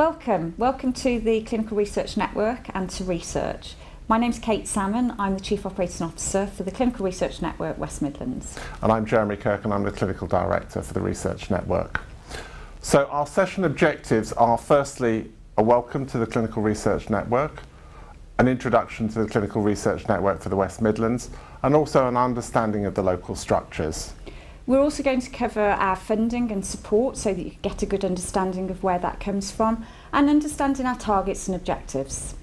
Welcome to the Clinical Research Network and to research. My name's Kate Salmon, I'm the Chief Operating Officer for the Clinical Research Network West Midlands. And I'm Jeremy Kirk and I'm the Clinical Director for the Research Network. So our session objectives are firstly a welcome to the Clinical Research Network, an introduction to the Clinical Research Network for the West Midlands, and also an understanding of the local structures. We're also going to cover our funding and support so that you get a good understanding of where that comes from and understanding our targets and objectives.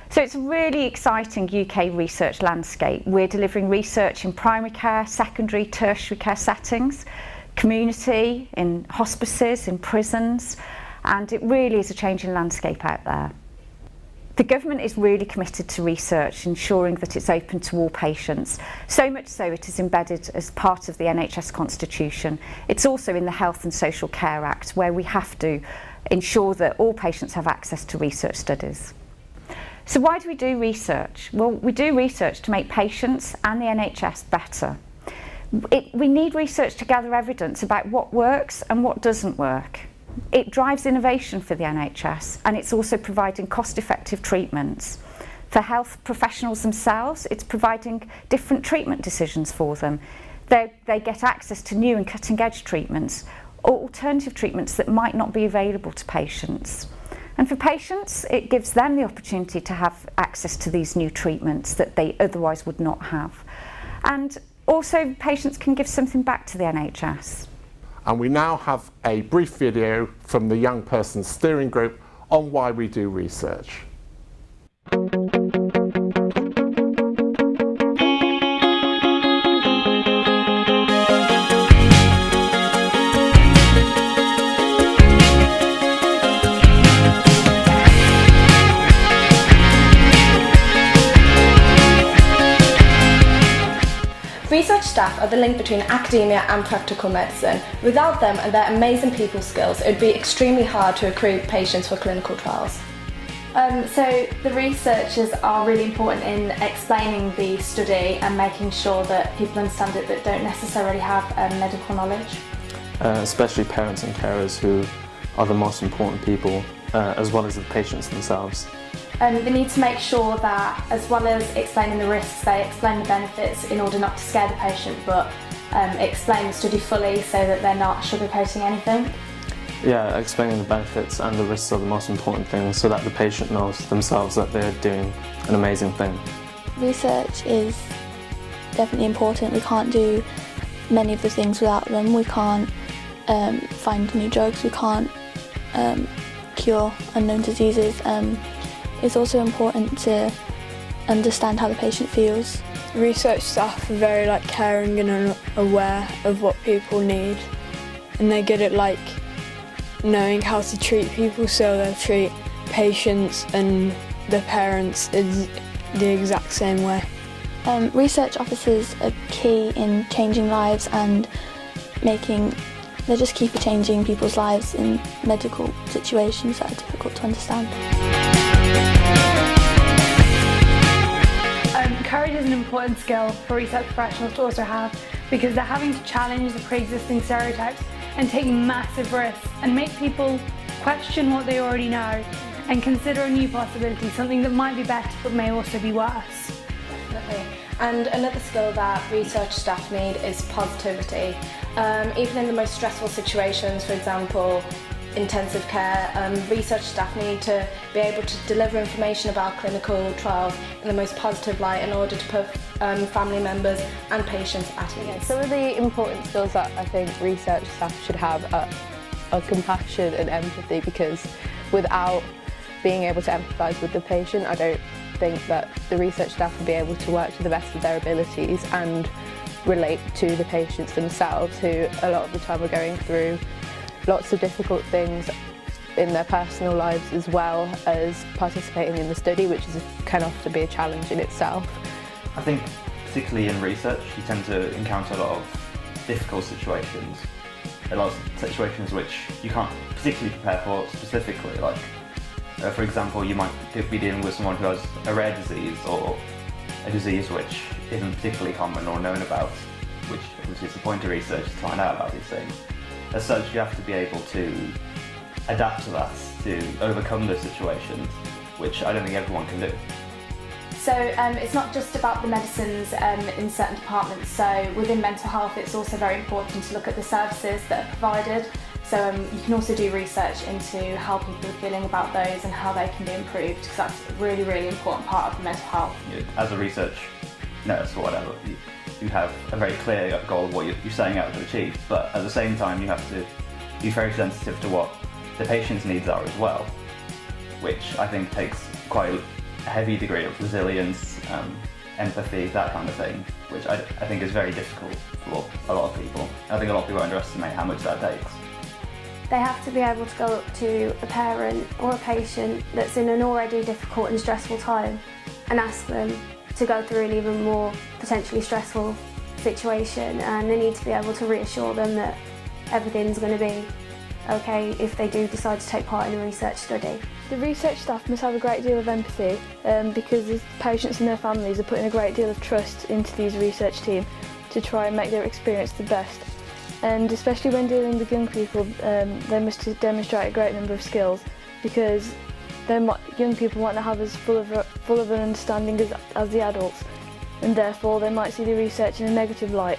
So it's a really exciting UK research landscape. We're delivering research in primary care, secondary, tertiary care settings, community, in hospices, in prisons, and it really is a changing landscape out there. The government is really committed to research, ensuring that it's open to all patients. So much so it is embedded as part of the NHS Constitution. It's also in the Health and Social Care Act, where we have to ensure that all patients have access to research studies. So why do we do research? Well, we do research to make patients and the NHS better. We need research to gather evidence about what works and what doesn't work. It drives innovation for the NHS, and it's also providing cost-effective treatments. For health professionals themselves, it's providing different treatment decisions for them. They get access to new and cutting-edge treatments or alternative treatments that might not be available to patients. And for patients, it gives them the opportunity to have access to these new treatments that they otherwise would not have. And also, patients can give something back to the NHS. And we now have a brief video from the Young Persons Steering Group on why we do research. Research staff are the link between academia and practical medicine. Without them and their amazing people skills, it would be extremely hard to recruit patients for clinical trials. So the researchers are really important in explaining the study and making sure that people understand it that don't necessarily have medical knowledge. Especially parents and carers, who are the most important people, as well as the patients themselves. They need to make sure that, as well as explaining the risks, they explain the benefits in order not to scare the patient, but explain the study fully so that they're not sugarcoating anything. Yeah, explaining the benefits and the risks are the most important things, so that the patient knows themselves that they're doing an amazing thing. Research is definitely important. We can't do many of the things without them. We can't find new drugs, we can't cure unknown diseases. It's also important to understand how the patient feels. Research staff are very caring and aware of what people need, and they're good at knowing how to treat people, so they'll treat patients and the parents in the exact same way. Research officers are key in changing lives and they're just key for changing people's lives in medical situations that are difficult to understand. Courage is an important skill for research professionals to also have, because they're having to challenge the pre-existing stereotypes and take massive risks and make people question what they already know and consider a new possibility, something that might be better but may also be worse. Definitely. And another skill that research staff need is positivity. Even in the most stressful situations, for example, intensive care, research staff need to be able to deliver information about clinical trials in the most positive light in order to put family members and patients at ease. Some of the important skills that I think research staff should have are compassion and empathy, because without being able to empathise with the patient, I don't think that the research staff will be able to work to the best of their abilities and relate to the patients themselves, who a lot of the time are going through lots of difficult things in their personal lives, as well as participating in the study, which can often be a challenge in itself. I think particularly in research you tend to encounter a lot of difficult situations, a lot of situations which you can't particularly prepare for specifically, for example you might be dealing with someone who has a rare disease or a disease which isn't particularly common or known about, which obviously is the point of research, to find out about these things. As such, you have to be able to adapt to that to overcome those situations, which I don't think everyone can do. So it's not just about the medicines in certain departments, so within mental health it's also very important to look at the services that are provided. So you can also do research into how people are feeling about those and how they can be improved, because that's a really, really important part of mental health. As a research nurse or whatever, you have a very clear goal of what you're setting out to achieve, but at the same time you have to be very sensitive to what the patient's needs are as well, which I think takes quite a heavy degree of resilience, empathy, that kind of thing, which I think is very difficult for a lot of people. I think a lot of people underestimate how much that takes. They have to be able to go up to a parent or a patient that's in an already difficult and stressful time and ask them to go through an even more potentially stressful situation, and they need to be able to reassure them that everything's going to be okay if they do decide to take part in a research study. The research staff must have a great deal of empathy because the patients and their families are putting a great deal of trust into these research teams to try and make their experience the best. And especially when dealing with young people, they must demonstrate a great number of skills, because young people might not have as full of an understanding as the adults, and therefore they might see the research in a negative light.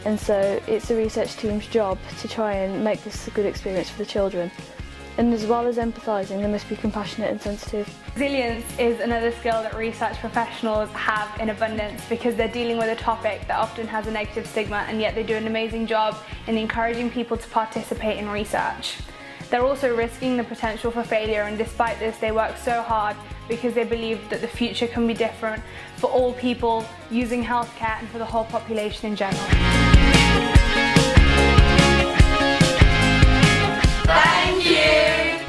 And so it's the research team's job to try and make this a good experience for the children. And as well as empathising, they must be compassionate and sensitive. Resilience is another skill that research professionals have in abundance, because they're dealing with a topic that often has a negative stigma, and yet they do an amazing job in encouraging people to participate in research. They're also risking the potential for failure, and despite this they work so hard because they believe that the future can be different for all people using healthcare and for the whole population in general. Thank you!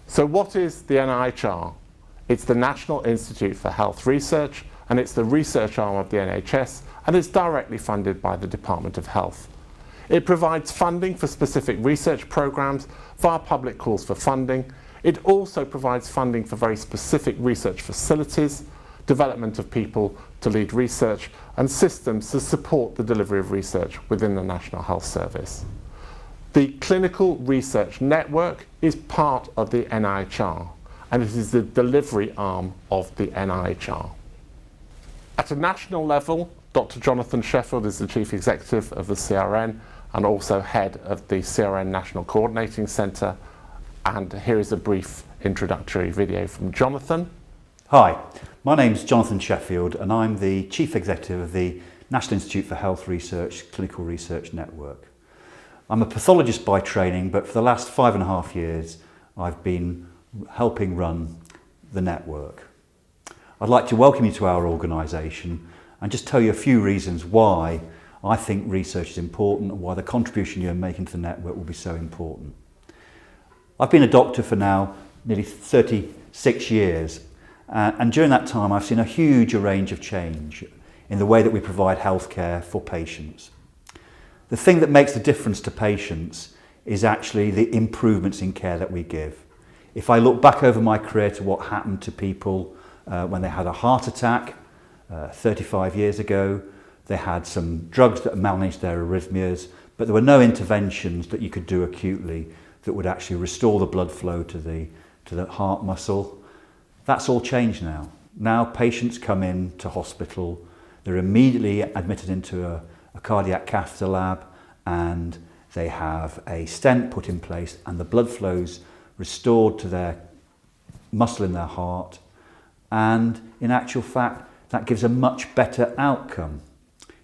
So what is the NIHR? It's the National Institute for Health Research, and it's the research arm of the NHS, and it's directly funded by the Department of Health. It provides funding for specific research programs via public calls for funding. It also provides funding for very specific research facilities, development of people to lead research, and systems to support the delivery of research within the National Health Service. The Clinical Research Network is part of the NIHR, and it is the delivery arm of the NIHR. At a national level, Dr. Jonathan Sheffield is the Chief Executive of the CRN and also head of the CRN National Coordinating Centre. And here is a brief introductory video from Jonathan. Hi, my name's Jonathan Sheffield and I'm the Chief Executive of the National Institute for Health Research Clinical Research Network. I'm a pathologist by training, but for the last 5.5 years I've been helping run the network. I'd like to welcome you to our organisation and just tell you a few reasons why I think research is important and why the contribution you're making to the network will be so important. I've been a doctor for now nearly 36 years, and during that time I've seen a huge range of change in the way that we provide healthcare for patients. The thing that makes the difference to patients is actually the improvements in care that we give. If I look back over my career to what happened to people when they had a heart attack 35 years ago, they had some drugs that managed their arrhythmias, but there were no interventions that you could do acutely that would actually restore the blood flow to the heart muscle. That's all changed now. Now patients come in to hospital, they're immediately admitted into a cardiac catheter lab, and they have a stent put in place and the blood flows restored to their muscle in their heart, and in actual fact that gives a much better outcome.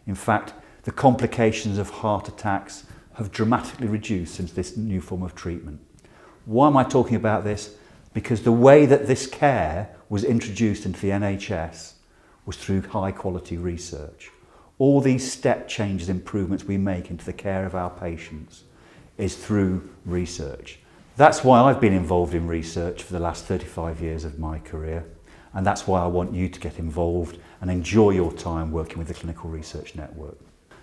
In fact, the complications of heart attacks have dramatically reduced since this new form of treatment. Why am I talking about this? Because the way that this care was introduced into the NHS was through high quality research. All these step changes, improvements we make into the care of our patients is through research. That's why I've been involved in research for the last 35 years of my career, and that's why I want you to get involved and enjoy your time working with the Clinical Research Network.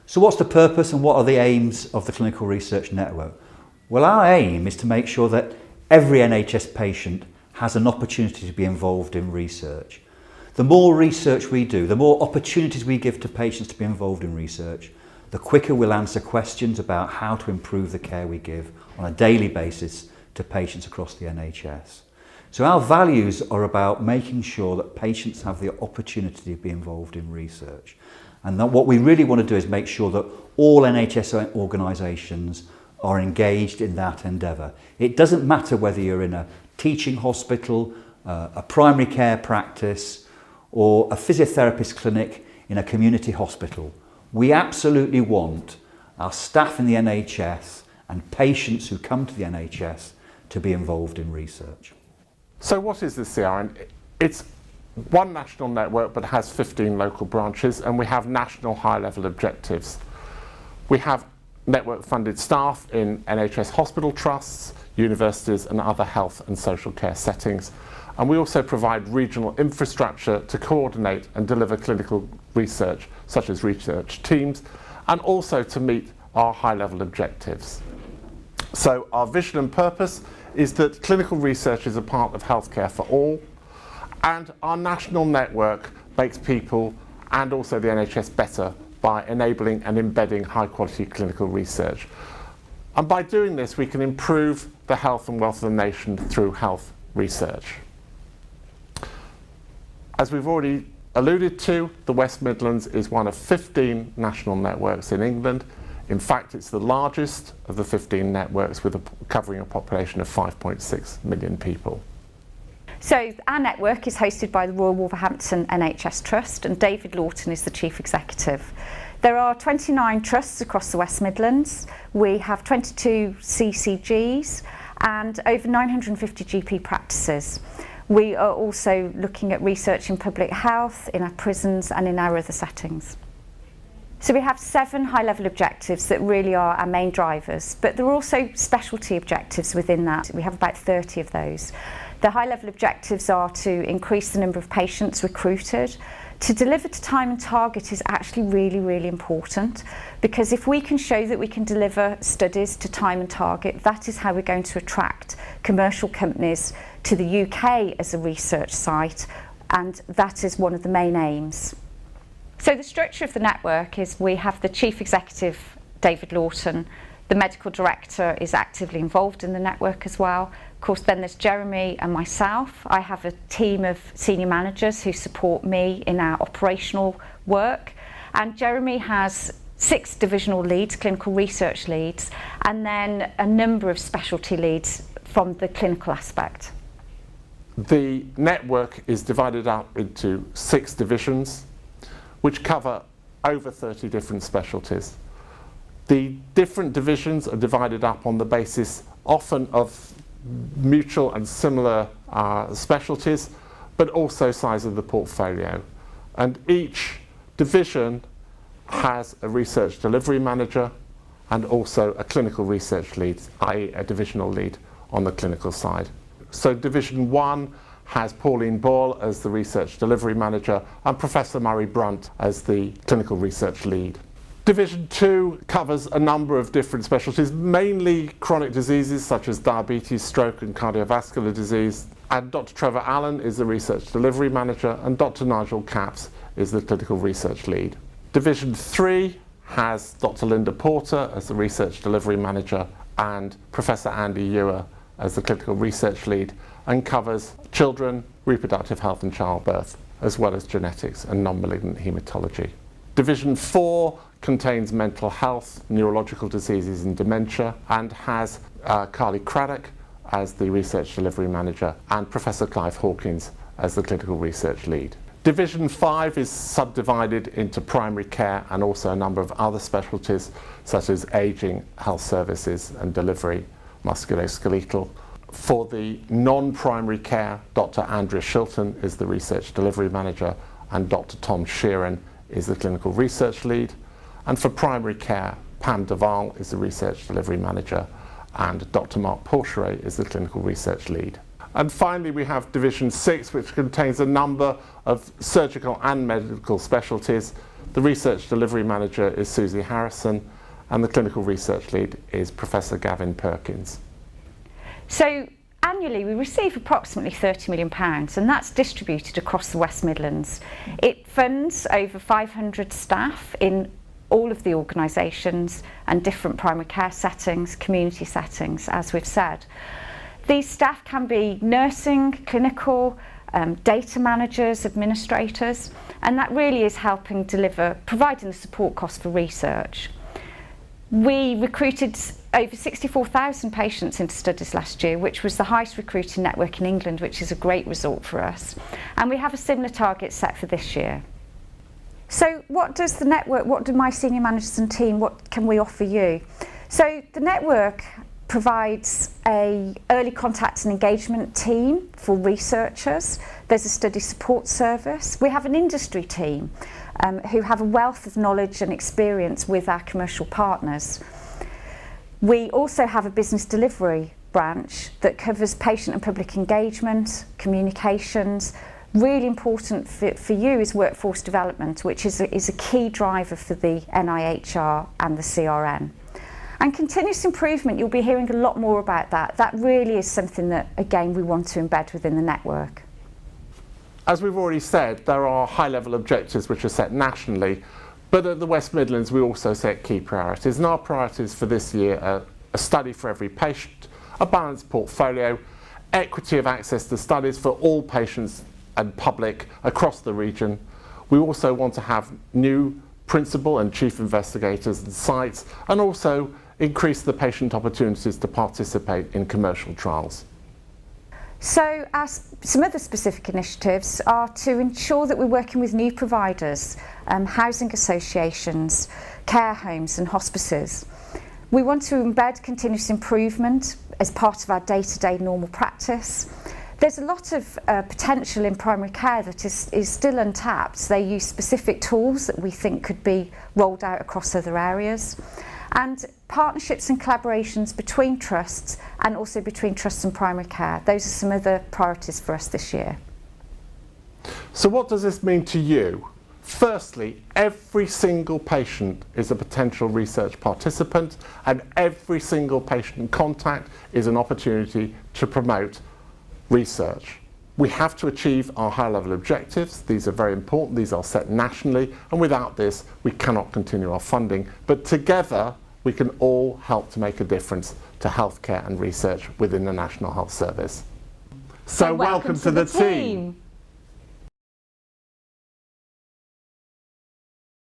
So what's the purpose and what are the aims of the Clinical Research Network? Well, our aim is to make sure that every NHS patient has an opportunity to be involved in research. The more research we do, the more opportunities we give to patients to be involved in research, the quicker we'll answer questions about how to improve the care we give on a daily basis to patients across the NHS. So our values are about making sure that patients have the opportunity to be involved in research. And that what we really want to do is make sure that all NHS organisations are engaged in that endeavour. It doesn't matter whether you're in a teaching hospital, a primary care practice, or a physiotherapist clinic in a community hospital. We absolutely want our staff in the NHS and patients who come to the NHS to be involved in research. So what is the CRN? It's one national network but has 15 local branches, and we have national high-level objectives. We have network-funded staff in NHS hospital trusts, universities and other health and social care settings. And we also provide regional infrastructure to coordinate and deliver clinical research, such as research teams, and also to meet our high-level objectives. So our vision and purpose is that clinical research is a part of healthcare for all, and our national network makes people and also the NHS better by enabling and embedding high-quality clinical research. And by doing this, we can improve the health and wealth of the nation through health research. As we've already alluded to, the West Midlands is one of 15 national networks in England. In fact, it's the largest of the 15 networks, with covering a population of 5.6 million people. So our network is hosted by the Royal Wolverhampton NHS Trust, and David Lawton is the Chief Executive. There are 29 trusts across the West Midlands. We have 22 CCGs and over 950 GP practices. We are also looking at research in public health, in our prisons and in our other settings. So we have 7 high-level objectives that really are our main drivers, but there are also specialty objectives within that. We have about 30 of those. The high-level objectives are to increase the number of patients recruited. To deliver to time and target is actually really, really important, because if we can show that we can deliver studies to time and target, that is how we're going to attract commercial companies to the UK as a research site, and that is one of the main aims. So the structure of the network is we have the Chief Executive, David Lawton. The Medical Director is actively involved in the network as well. Of course, then there's Jeremy and myself. I have a team of senior managers who support me in our operational work. And Jeremy has 6 divisional leads, clinical research leads, and then a number of specialty leads from the clinical aspect. The network is divided up into 6 divisions, which cover over 30 different specialties. The different divisions are divided up on the basis often of mutual and similar specialties, but also size of the portfolio. And each division has a research delivery manager and also a clinical research lead, i.e. a divisional lead on the clinical side. So Division 1 has Pauline Ball as the research delivery manager and Professor Murray Brunt as the clinical research lead. Division 2 covers a number of different specialties, mainly chronic diseases such as diabetes, stroke and cardiovascular disease. And Dr. Trevor Allen is the research delivery manager, and Dr. Nigel Capps is the clinical research lead. Division 3 has Dr. Linda Porter as the research delivery manager and Professor Andy Ewer as the clinical research lead, and covers children, reproductive health and childbirth, as well as genetics and non-malignant haematology. Division 4 contains mental health, neurological diseases and dementia, and has Carly Craddock as the research delivery manager and Professor Clive Hawkins as the clinical research lead. Division 5 is subdivided into primary care and also a number of other specialties such as ageing, health services and delivery, musculoskeletal. For the non-primary care, Dr. Andrea Shilton is the research delivery manager and Dr. Tom Sheeran is the clinical research lead. And for primary care, Pam Duval is the research delivery manager and Dr. Mark Porcheret is the clinical research lead. And finally, we have Division 6, which contains a number of surgical and medical specialties, The Research Delivery Manager is Susie Harrison, and the Clinical Research Lead is Professor Gavin Perkins. So annually we receive approximately £30 million, and that's distributed across the West Midlands. It funds over 500 staff in all of the organisations and different primary care settings, community settings, as we've said. These staff can be nursing, clinical, data managers, administrators, and that really is helping deliver, providing the support costs for research. We recruited over 64,000 patients into studies last year, which was the highest recruiting network in England, which is a great result for us. And we have a similar target set for this year. So what does the network, what do my senior managers and team, what can we offer you? So the network provides an early contact and engagement team for researchers. There's a study support service. We have an industry team who have a wealth of knowledge and experience with our commercial partners. We also have a business delivery branch that covers patient and public engagement, communications. Really important for you is workforce development, which is a key driver for the NIHR and the CRN. And continuous improvement, you'll be hearing a lot more about that. That really is something that, again, we want to embed within the network. As we've already said, there are high-level objectives which are set nationally, but at the West Midlands we also set key priorities. And our priorities for this year are a study for every patient, a balanced portfolio, equity of access to studies for all patients and public across the region. We also want to have new principal and chief investigators and sites, and also increase the patient opportunities to participate in commercial trials. So some other specific initiatives are to ensure that we're working with new providers, housing associations, care homes and hospices. We want to embed continuous improvement as part of our day-to-day normal practice. There's a lot of potential in primary care that is still untapped. They use specific tools that we think could be rolled out across other areas. And partnerships and collaborations between trusts and also between trusts and primary care. Those are some other priorities for us this year. So what does this mean to you? Firstly, every single patient is a potential research participant, and every single patient contact is an opportunity to promote research. We have to achieve our high-level objectives. These are very important. These are set nationally, and without this, we cannot continue our funding. But together, we can all help to make a difference to healthcare and research within the National Health Service. So welcome to the team.